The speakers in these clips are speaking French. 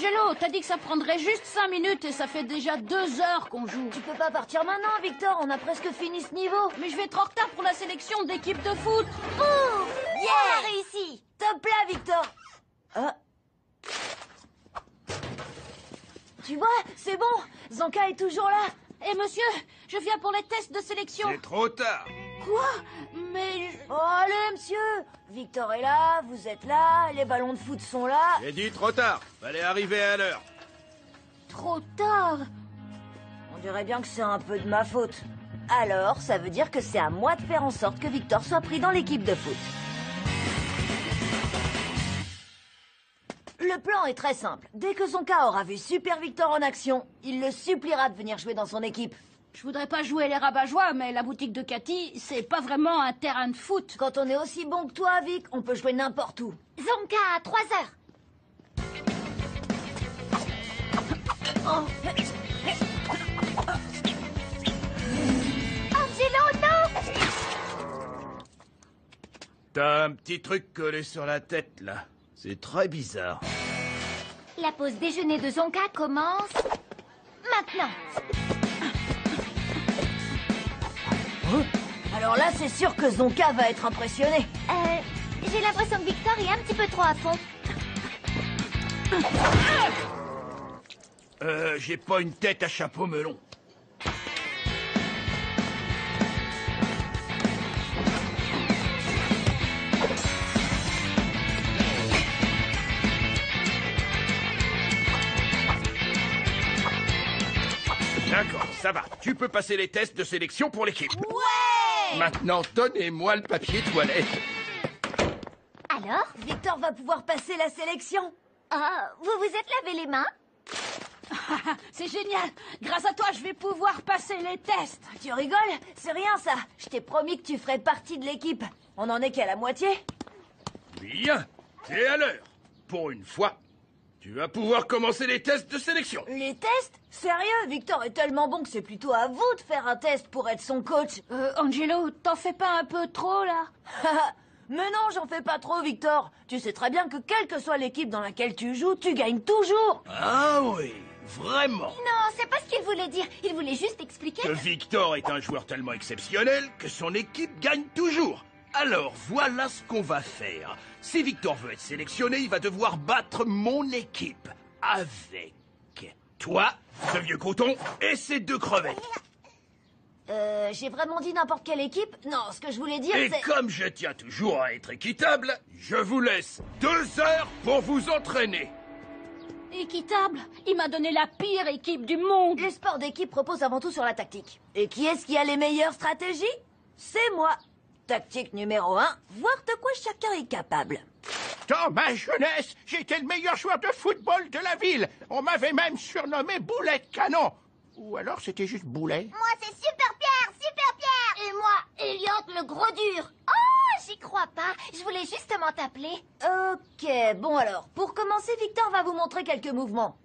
Angelo, t'as dit que ça prendrait juste 5 minutes et ça fait déjà 2 heures qu'on joue. Tu peux pas partir maintenant, Victor, on a presque fini ce niveau. Mais je vais être en retard pour la sélection d'équipe de foot. Boum! Yeah, on a réussi. Top là, Victor. Ah. Tu vois, c'est bon. Zonka est toujours là. Eh monsieur, je viens pour les tests de sélection. C'est trop tard. Quoi? Mais... Oh, allez, monsieur. Victor est là, vous êtes là, les ballons de foot sont là. J'ai dit trop tard. Fallait arriver à l'heure. Trop tard. On dirait bien que c'est un peu de ma faute. Alors, ça veut dire que c'est à moi de faire en sorte que Victor soit pris dans l'équipe de foot. Le plan est très simple. Dès que Zonka aura vu Super Victor en action, il le suppliera de venir jouer dans son équipe. Je voudrais pas jouer les rabat-joie, mais la boutique de Cathy, c'est pas vraiment un terrain de foot. Quand on est aussi bon que toi, Vic, on peut jouer n'importe où. Zonka, à 3 heures. Angelo, non! T'as un petit truc collé sur la tête, là. C'est très bizarre. La pause déjeuner de Zonka commence maintenant. Alors là, c'est sûr que Zonka va être impressionné. J'ai l'impression que Victor est un petit peu trop à fond. J'ai pas une tête à chapeau melon. D'accord, ça va. Tu peux passer les tests de sélection pour l'équipe. Ouais! Maintenant, donnez-moi le papier toilette. Alors? Victor va pouvoir passer la sélection. Vous vous êtes lavé les mains? C'est génial. Grâce à toi, je vais pouvoir passer les tests. Tu rigoles? C'est rien ça. Je t'ai promis que tu ferais partie de l'équipe. On en est qu'à la moitié. Bien, t'es à l'heure. Pour une fois, tu vas pouvoir commencer les tests de sélection. Les tests? Sérieux? Victor est tellement bon que c'est plutôt à vous de faire un test pour être son coach. Angelo, t'en fais pas un peu trop, là? Mais non, j'en fais pas trop, Victor. Tu sais très bien que quelle que soit l'équipe dans laquelle tu joues, tu gagnes toujours. Ah oui, vraiment. Non, c'est pas ce qu'il voulait dire. Il voulait juste expliquer. Que Victor est un joueur tellement exceptionnel que son équipe gagne toujours. Alors, voilà ce qu'on va faire. Si Victor veut être sélectionné, il va devoir battre mon équipe. Avec toi, ce vieux coton et ces 2 crevettes. J'ai vraiment dit n'importe quelle équipe? Non, ce que je voulais dire, Et c'est... comme je tiens toujours à être équitable, je vous laisse 2 heures pour vous entraîner. Équitable? Il m'a donné la pire équipe du monde. Les sports d'équipe reposent avant tout sur la tactique. Et qui est-ce qui a les meilleures stratégies? C'est moi. Tactique numéro 1, voir de quoi chacun est capable. Dans ma jeunesse, j'étais le meilleur joueur de football de la ville. On m'avait même surnommé Boulet de Canon. Ou alors c'était juste Boulet. Moi, c'est Super Pierre, Super Pierre. Et moi, Elliot, le gros dur. Oh, j'y crois pas. Je voulais justement t'appeler. Ok, bon alors, pour commencer, Victor va vous montrer quelques mouvements.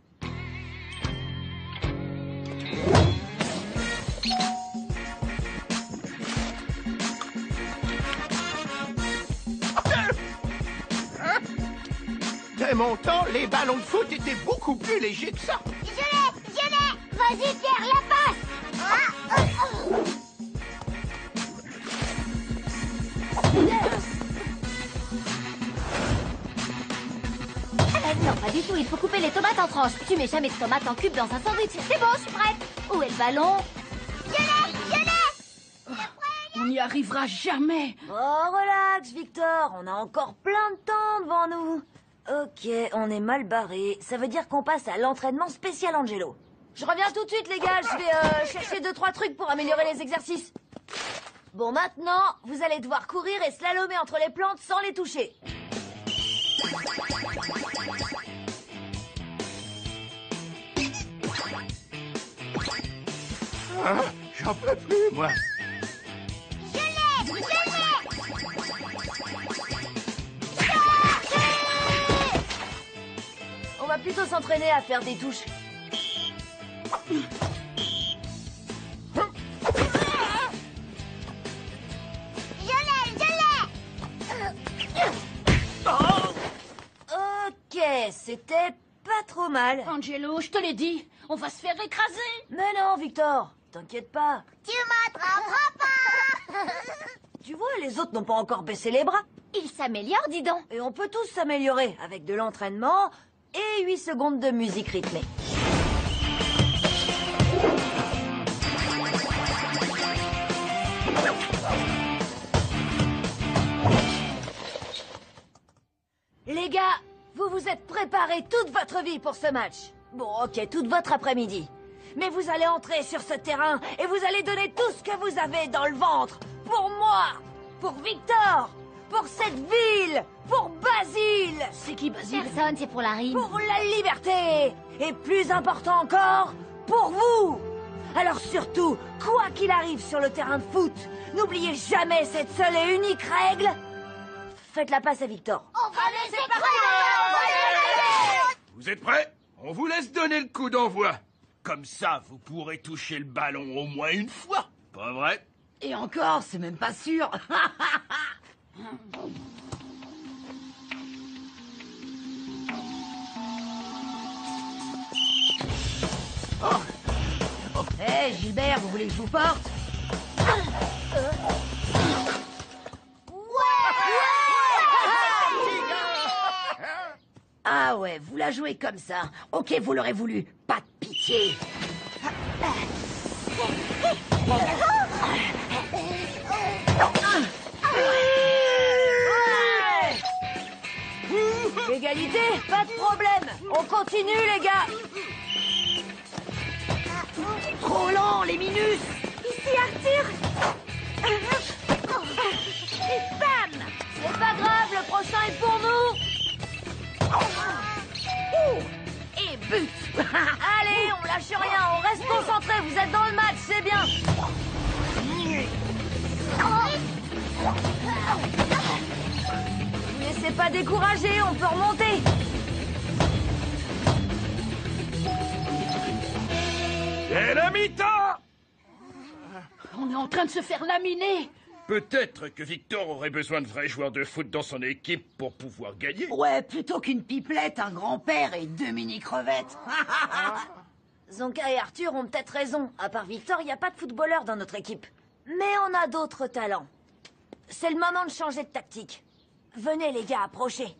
De mon temps, les ballons de foot étaient beaucoup plus légers que ça. Je l'ai. Vas-y, Pierre, la passe. Non, pas du tout. Il faut couper les tomates en tranches. Tu mets jamais de tomates en cubes dans un sandwich. C'est bon, je suis prête. Où est le ballon? Je l'ai. On n'y arrivera jamais. Oh, relax, Victor, on a encore plein de temps devant nous. Ok, on est mal barré. Ça veut dire qu'on passe à l'entraînement spécial Angelo. Je reviens tout de suite, les gars. Je vais chercher 2-3 trucs pour améliorer les exercices. Bon, maintenant, vous allez devoir courir et slalomer entre les plantes sans les toucher. Ah, j'en peux plus, moi. Je l'ai. On va plutôt s'entraîner à faire des touches. Ok, c'était pas pas trop mal. Angelo, je te l'ai dit, on va se faire écraser. Mais non, Victor, t'inquiète pas. Tu m'attraperas pas. Tu vois, les autres n'ont pas encore baissé les bras. Il s'améliore, dis donc. Et on peut tous s'améliorer avec de l'entraînement et 8 secondes de musique rythmée. Les gars, vous vous êtes préparés toute votre vie pour ce match. Bon, ok, toute votre après-midi. Mais vous allez entrer sur ce terrain et vous allez donner tout ce que vous avez dans le ventre. Pour moi, pour Victor, pour cette ville, pour Basile, C'est qui, Basile? Personne, c'est pour la rime. pour la liberté. Et plus important encore, pour vous. Alors surtout, quoi qu'il arrive sur le terrain de foot, n'oubliez jamais cette seule et unique règle. Faites la passe à Victor. On va les Vous êtes prêts? On vous laisse donner le coup d'envoi. Comme ça, vous pourrez toucher le ballon au moins une fois. Pas vrai? Et encore, c'est même pas sûr. Hé, Gilbert, vous voulez que je vous porte? Ah ouais, vous la jouez comme ça. Ok, vous l'aurez voulu. Pas de pitié. Égalité, pas de problème. On continue, les gars. Trop lent, les minus. Ici, Arthur. Et bam. C'est pas grave, le prochain est pour nous. Et but. Allez, on lâche rien, on reste concentré. Vous êtes dans le match, c'est bien. Vous laissez pas décourager, on peut remonter. Et la mi-temps! On est en train de se faire laminer. Peut-être que Victor aurait besoin de vrais joueurs de foot dans son équipe pour pouvoir gagner. Ouais, plutôt qu'une pipelette, un grand-père et 2 mini-crevettes. Zonka et Arthur ont peut-être raison. À part Victor, il n'y a pas de footballeur dans notre équipe. Mais on a d'autres talents. C'est le moment de changer de tactique. Venez les gars, approchez.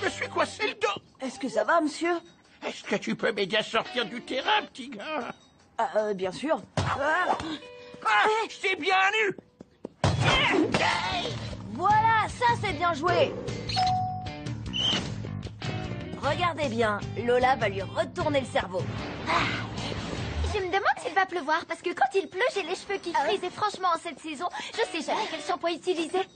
Je me suis coincé le dos. Est-ce que ça va, monsieur? Est-ce que tu peux m'aider à sortir du terrain, petit gars? Bien sûr. Ah, c'est bien nu. Voilà, ça c'est bien joué. Regardez bien, Lola va lui retourner le cerveau. Je me demande s'il va pleuvoir, parce que quand il pleut, j'ai les cheveux qui frisent. Et franchement, en cette saison, je sais jamais quel shampoing utiliser.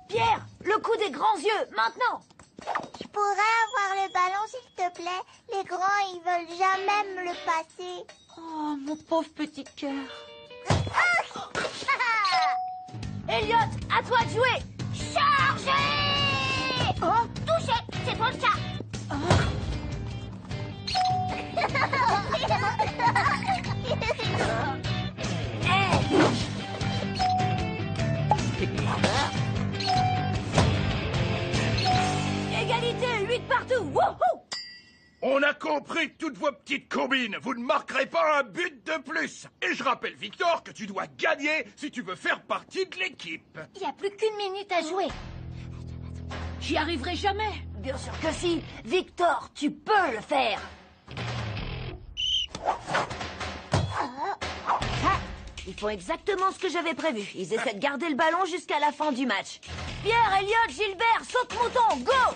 Pierre, le coup des grands yeux, maintenant. Je pourrais avoir le ballon, s'il te plaît? Les grands, ils veulent jamais me le passer. Oh, mon pauvre petit cœur. Elliot, à toi de jouer. Chargez! Oh, touché! C'est ton chat! Égalité, 8 partout. Wouhou! On a compris toutes vos petites combines. Vous ne marquerez pas un but de plus. Et je rappelle, Victor, que tu dois gagner si tu veux faire partie de l'équipe. Il n'y a plus qu'une minute à jouer. J'y arriverai jamais. Bien sûr que si. Victor, tu peux le faire. Ils font exactement ce que j'avais prévu. Ils essaient de garder le ballon jusqu'à la fin du match. Pierre, Elliot, Gilbert, saute-mouton, go!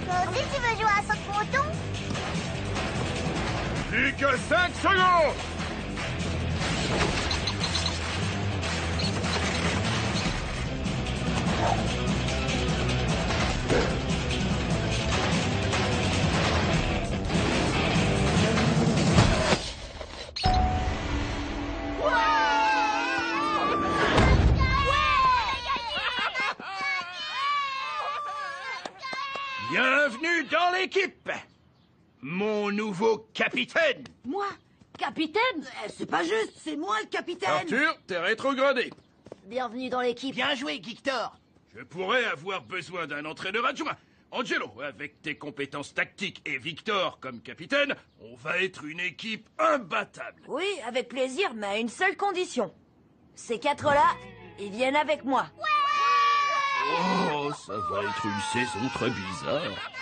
Toi aussi, tu veux jouer à saute-mouton? Plus que 5 secondes. l'équipe, mon nouveau capitaine. Moi? Capitaine? C'est pas juste, c'est moi le capitaine. Arthur, t'es rétrogradé. Bienvenue dans l'équipe. Bien joué, Victor. Je pourrais avoir besoin d'un entraîneur adjoint. Angelo, avec tes compétences tactiques et Victor comme capitaine, on va être une équipe imbattable. Oui, avec plaisir, mais à une seule condition. Ces quatre-là, ils viennent avec moi. Oh, ça va être une saison très bizarre.